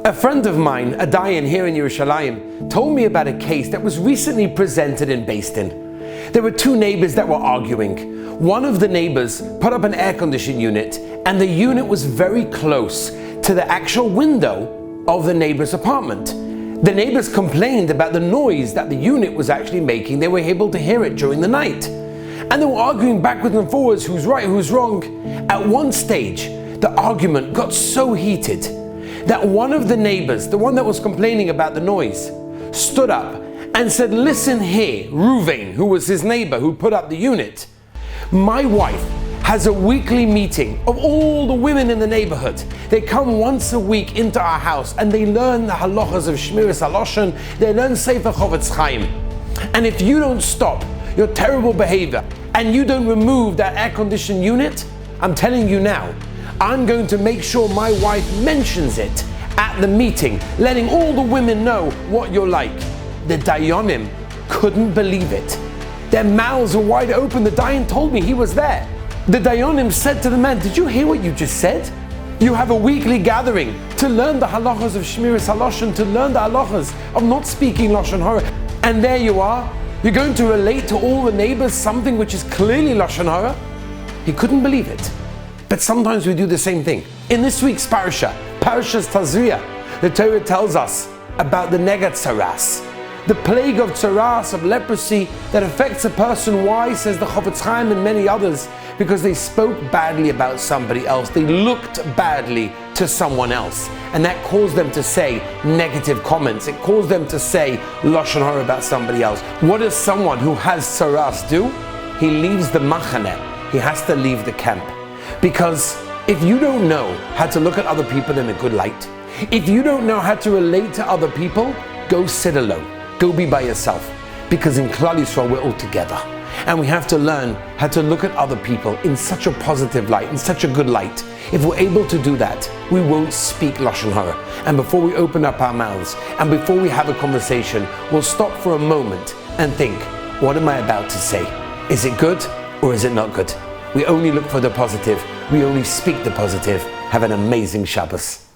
A friend of mine, a dayan here in Yerushalayim, told me about a case that was recently presented in Beis Din. There were two neighbors that were arguing. One of the neighbors put up an air conditioning unit, and the unit was very close to the actual window of the neighbor's apartment. The neighbors complained about the noise that the unit was actually making. They were able to hear it during the night. And they were arguing backwards and forwards, who's right, who's wrong. At one stage, the argument got so heated that one of the neighbors, the one that was complaining about the noise, stood up and said, "Listen here, Ruvain," who was his neighbor who put up the unit. "My wife has a weekly meeting of all the women in the neighborhood. They come once a week into our house and they learn the halachas of Shmiras Haloshen, they learn Sefer Chovetz Chaim. And if you don't stop your terrible behavior and you don't remove that air-conditioned unit, I'm telling you now, I'm going to make sure my wife mentions it at the meeting, letting all the women know what you're like." The dayanim couldn't believe it. Their mouths were wide open. The dayan told me he was there. The dayanim said to the man, "Did you hear what you just said? You have a weekly gathering to learn the halachas of Shmiras Haloshen, to learn the halachas of not speaking Lashon Hara. And there you are. You're going to relate to all the neighbors something which is clearly Lashon Hara?" He couldn't believe it. But sometimes we do the same thing. In this week's parasha, Parashas Tazria, the Torah tells us about the Negat Tzaras, the plague of Tzaras, of leprosy, that affects a person. Why, says the Chovetz Chaim and many others? Because they spoke badly about somebody else. They looked badly to someone else. And that caused them to say negative comments. It caused them to say Lashon Hara about somebody else. What does someone who has Tzaras do? He leaves the machaneh. He has to leave the camp. Because if you don't know how to look at other people in a good light, if you don't know how to relate to other people, go sit alone. Go be by yourself. Because in Klal Yisrael we're all together. And we have to learn how to look at other people in such a positive light, in such a good light. If we're able to do that, we won't speak Lashon Hara. And before we open up our mouths, and before we have a conversation, we'll stop for a moment and think, what am I about to say? Is it good or is it not good? We only look for the positive. We only speak the positive. Have an amazing Shabbos.